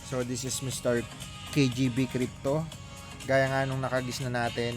So this is Mr. KGB Crypto. Gaya nga nung nakagis na natin,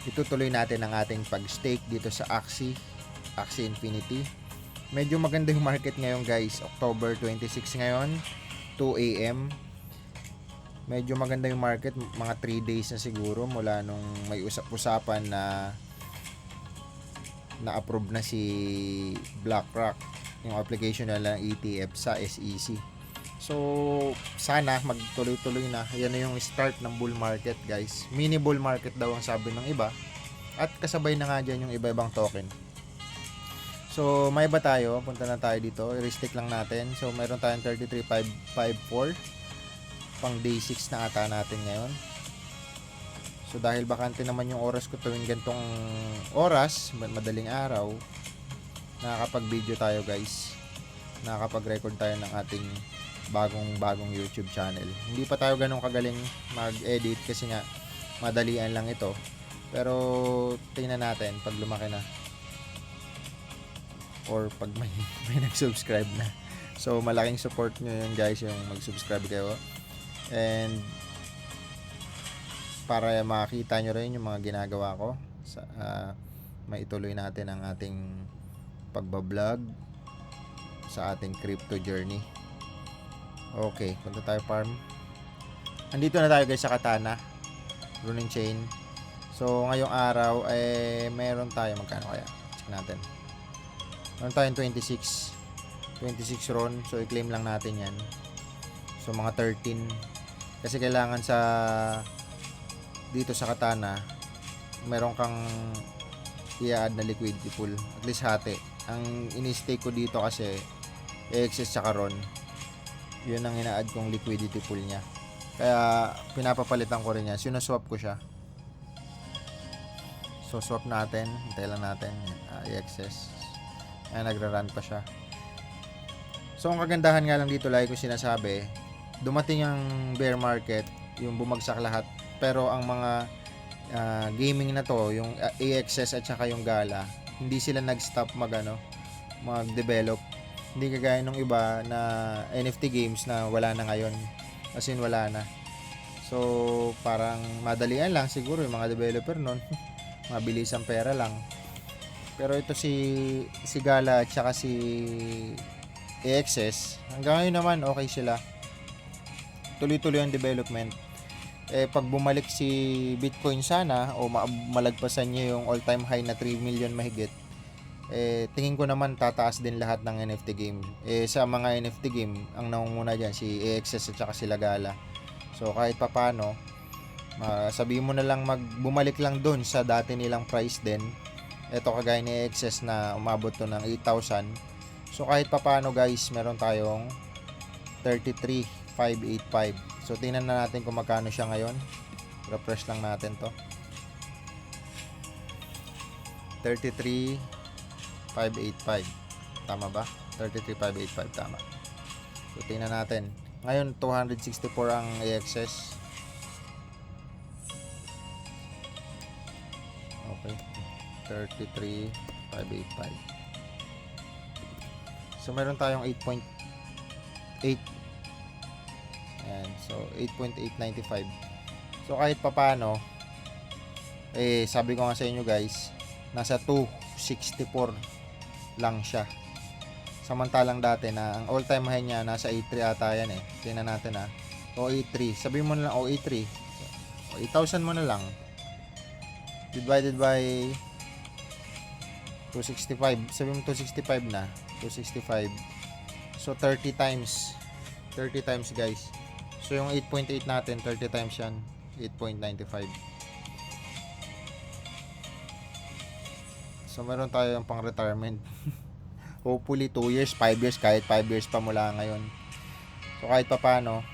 itutuloy natin ang ating pag-stake dito sa Axie Infinity. Medyo maganda yung market ngayon guys, October 26 ngayon, 2 AM. Medyo maganda yung market, mga 3 days na siguro mula nung may usap-usapan na na-approve na si BlackRock, yung application nila ng ETF sa SEC. So, sana magtuloy-tuloy na. Yan na yung start ng bull market, guys. Mini bull market daw ang sabi ng iba. At kasabay na nga dyan yung iba-ibang token. So, may iba tayo. Punta na tayo dito. I-restrict lang natin. So, meron tayong 33,554. Pang day 6 na ata natin ngayon. So, dahil bakante naman yung oras ko tuwing gantong oras, madaling araw, nakakapag-video tayo, guys. Nakakapag-record tayo ng ating bagong YouTube channel. Hindi pa tayo ganun kagaling mag-edit kasi nga madalian lang ito. Pero tingnan natin pag lumaki na or pag may nag-subscribe na. So malaking support nyo yun guys, yung mag-subscribe kayo. And para makita nyo rin yung mga ginagawa ko, maituloy natin ang ating pagbablog sa ating crypto journey. Okay, punta tayo farm. Andito na tayo guys sa Katana Running Chain. So ngayong araw meron tayo, magkano kaya? Check natin. Meron tayong 26 RON. So i-claim lang natin yan. So mga 13. Kasi kailangan sa dito sa Katana meron kang i-add na liquidity pool. At least hati. Ang ini-stake ko dito kasi excess tsaka RON. Yun ang ina-add kong liquidity pool niya. Kaya pinapapalitan ko rin yan. Sinuswap ko siya. So swap natin. Hintay lang natin. I-access. Ayan, nagra-run pa siya. So ang kagandahan nga lang dito, like ko sinasabi, dumating ang bear market, yung bumagsak lahat. Pero ang mga gaming na to, yung AXS at saka yung Gala, hindi sila nag-stop mag-develop. Hindi kagaya nung iba na NFT games na wala na ngayon. As in wala na. So parang madalian lang siguro yung mga developer nun. Mabilis ang pera lang. Pero ito si Gala at saka si AXS, hanggang ngayon naman okay sila. Tuloy-tuloy ang development. Pag bumalik si Bitcoin sana o malagpasan niya yung all-time high na 3 million mahigit, tingin ko naman tataas din lahat ng NFT game. Sa mga NFT game, ang nangunguna dyan si AXS at saka si Gala. So kahit papano, sabihin mo na lang bumalik lang dun sa dati nilang price din. Ito kagaya ni AXS na umabot to ng 8,000. So kahit papano guys, meron tayong 33,585. So tingnan na natin kung magkano siya ngayon. Refresh lang natin to. 33,585. Tama ba? 33,585 tama. So tingnan natin. Ngayon 264 ang AXS. Okay. 33,585. So meron tayong 8.8. Ayan. So 8.895. So kahit papano, sabi ko nga sa inyo guys, nasa 264 lang siya. Samantalang dati na ang all-time high niya nasa 83 ata yan eh. Tingnan natin o 83. Sabihin mo na lang o 83. O 8,000 mo na lang. Divided by 265. Sabihin mo 265 na. 265. So 30 times. 30 times guys. So yung 8.8 natin, 30 times yan. 8.95. So meron tayong pang retirement. Hopefully 2 years, 5 years, kahit 5 years pa mula ngayon. So kahit pa paano,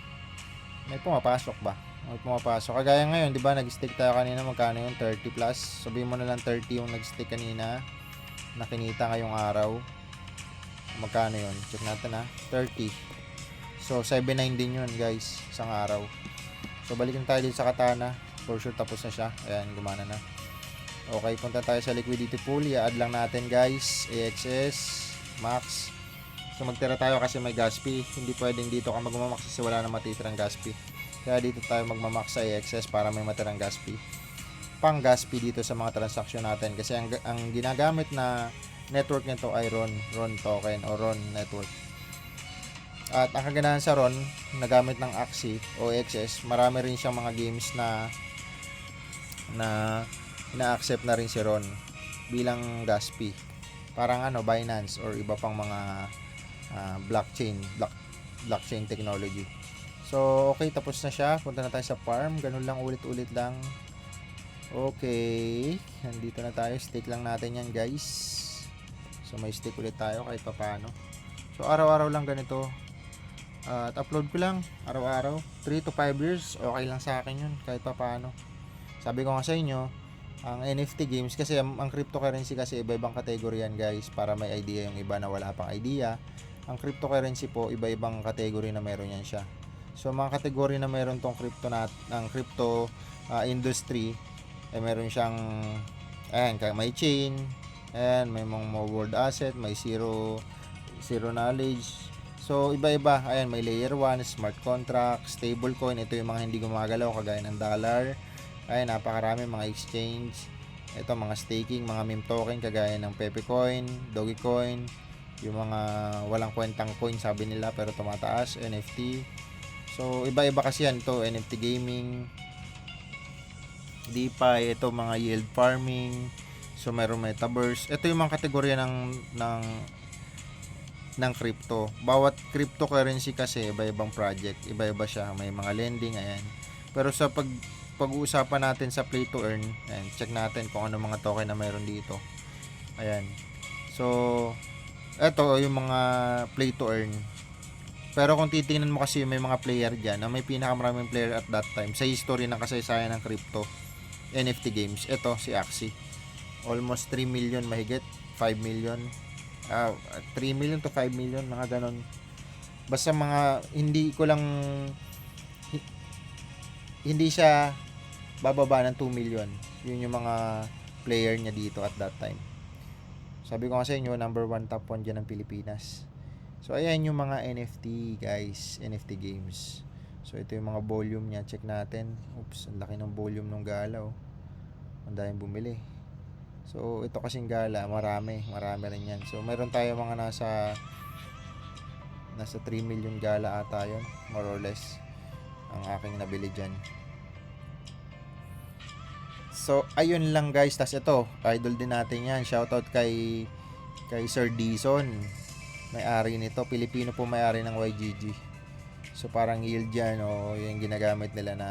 may pumapasok ba? May pumapasok. Kagaya ngayon, di ba, nag-stick tayo kanina, magkano yung 30 plus? Sabihin mo na lang 30 yung nag-stick kanina, nakinita ngayong araw. Magkano yun? Check natin 30. So 7.9 din yun guys, isang araw. So balikan tayo dito sa Katana. For sure tapos na siya. Ayan, gumana na. Okay, punta tayo sa liquidity pool. I-add lang natin guys, AXS, Max, So magtira tayo kasi may gas fee. Hindi pwedeng dito ka magmamax kasi wala na matitirang gas fee. Kaya dito tayo magmamax sa AXS para may matirang gas fee. Pang gas fee dito sa mga transaksyon natin. Kasi ang ginagamit na network nito ay RON token o RON network. At ang kagandahan sa RON, nagamit ng Axie o AXS, marami rin siyang mga games na ina-accept na rin si RON bilang gas fee. Parang Binance or iba pang mga blockchain technology. So, okay, tapos na siya. Punta na tayo sa farm. Ganun lang, ulit-ulit lang. Okay. Nandito na tayo. Stake lang natin yan, guys. So, may stake ulit tayo kahit papaano. So, araw-araw lang ganito. At upload ko lang araw-araw. 3 to 5 years. Okay lang sa akin yun kahit papaano. Sabi ko nga sa inyo, ang NFT games kasi ang cryptocurrency kasi iba-ibang kategory yan, guys, para may idea yung iba na wala pang idea. Ang cryptocurrency po iba-ibang kategory na meron yan siya. So mga kategory na meron tong crypto industry ay meron siyang may chain, may mga world asset, may zero knowledge. So iba-iba, may layer 1, smart contract, stablecoin, ito yung mga hindi gumagalaw kagaya ng dollar. Napakarami mga exchange. Ito mga staking, mga meme token kagaya ng Pepecoin, Dogecoin, yung mga walang kwentang coin sabi nila pero tumataas, NFT. So iba-iba kasi yan. Ito NFT gaming, DeFi, ito mga yield farming. So mayroong metaverse. Ito yung mga kategorya ng crypto. Bawat cryptocurrency kasi iba-ibang project, iba-iba siya. May mga lending, Pero sa pag-uusapan natin sa play to earn, check natin kung ano mga token na mayroon dito. So eto yung mga play to earn. Pero kung titingnan mo kasi may mga player diyan na may pinakamaraming player at that time sa history ng kasaysayan ng crypto NFT games, ito si Axie. Almost 3 million mahigit, 5 million. 3 million to 5 million, mga ganon. Basta mga hindi siya bababa ng 2 million. Yun yung mga player niya dito at that time. Sabi ko nga sa inyo, number 1 top 1 dyan ng Pilipinas. So ayan yung mga NFT, guys, NFT games. So ito yung mga volume niya, check natin. Oops, ang laki ng volume ng gala, ang daming bumili. So ito kasing gala, marami rin yan. So meron tayo mga nasa 3 million gala ata yun, more or less, ang aking nabili dyan. So ayun lang, guys. Tas ito, idol din natin yan. Shoutout kay Sir Dison, may-ari nito. Pilipino po may-ari ng YGG. So parang yield yan, yung ginagamit nila na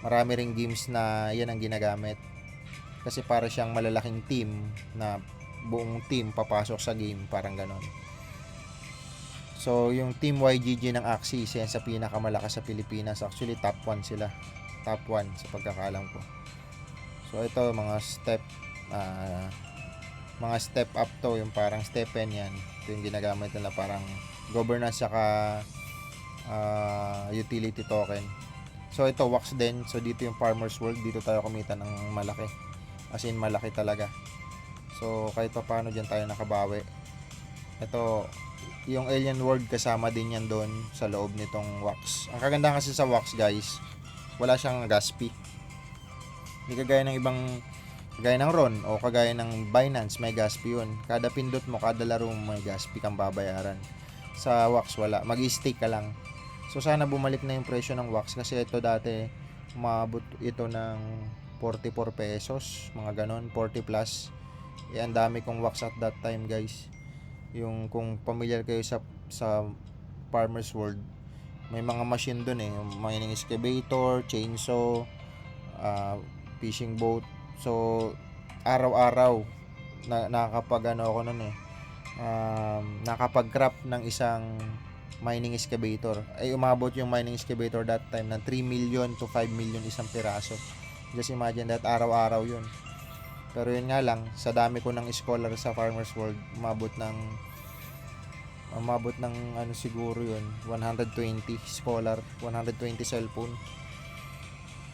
marami ring games na yan ang ginagamit. Kasi para siyang malalaking team na buong team papasok sa game, parang ganon. So yung team YGG ng Axie, yan sa pinakamalakas sa Pilipinas. Actually top 1 sila. Top 1 sa pagkakalam ko. So ito mga step up to, yung parang STEPN yan. Ito yung ginagamit nila, parang governance saka utility token. So ito wax din. So dito yung Farmers World, dito tayo kumita ng malaki. As in malaki talaga. So kahit pa paano dyan tayo nakabawi. Ito yung Alien World, kasama din yan doon sa loob nitong wax. Ang kagandahan kasi sa wax, guys, wala siyang gas fee. Hindi kagaya ng kagaya ng RON o kagaya ng Binance, may gas fee yun. Kada pindot mo, kada laro mo, may gas fee kang babayaran. Sa wax wala, mag-stake ka lang. So sana bumalik na yung presyo ng wax, kasi ito dati umabot ito ng 44 pesos, mga ganon, 40 plus. Ang dami kong wax at that time, guys. Yung kung familiar kayo sa Farmers World, may mga machine doon, mining excavator, chainsaw, fishing boat. So araw-araw nakakapag ako noon, nakapag-craft ng isang mining excavator. Ay umabot yung mining excavator that time ng 3 million to 5 million isang piraso. Just imagine that, araw-araw yun. Pero yun nga lang, sa dami ko ng scholar sa Farmers World, umabot ng siguro yun, 120 scholar, 120 cellphone.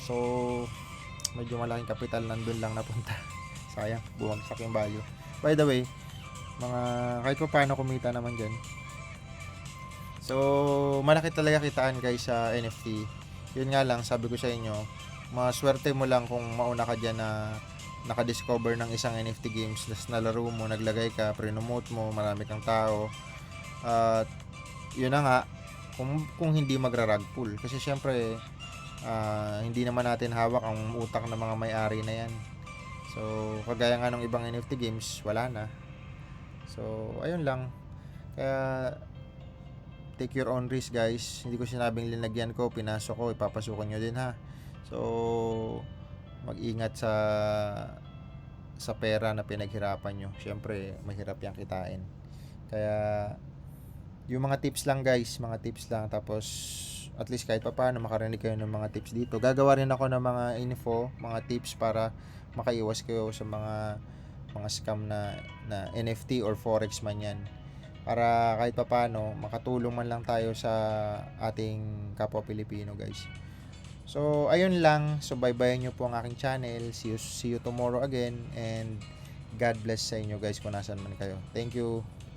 So medyo malaking kapital nandun lang napunta. Sayang, bumagsak yung value. By the way, kahit pa paano kumita naman dyan. So, malaki talaga kitaan guys sa NFT. Yun nga lang, sabi ko sa inyo, maswerte mo lang kung mauna ka dyan na nakadiscover ng isang NFT games, tas nalaro mo, naglagay ka, promote mo, marami kang tao. At yun na nga, kung hindi magra-rug pull. Kasi syempre, hindi naman natin hawak ang utak ng mga may-ari na yan. So, kagaya nga ng ibang NFT games, wala na. So, ayun lang. Kaya, take your own risk guys. Hindi ko sinabing linagyan ko, pinasok ko, ipapasukan nyo din ha. So, mag-ingat sa pera na pinaghirapan nyo. Syempre, mahirap yang kitain. Kaya, yung mga tips lang guys, mga tips lang. Tapos, at least kahit pa paano makarinig kayo ng mga tips dito. Gagawa rin ako ng mga info, mga tips para makaiwas kayo sa mga scam na NFT or forex man yan. Para kahit pa paano makatulong man lang tayo sa ating kapwa Pilipino guys. So, ayun lang. So, bye-bye nyo po ang aking channel. See you tomorrow again. And God bless sa inyo guys kung nasan man kayo. Thank you.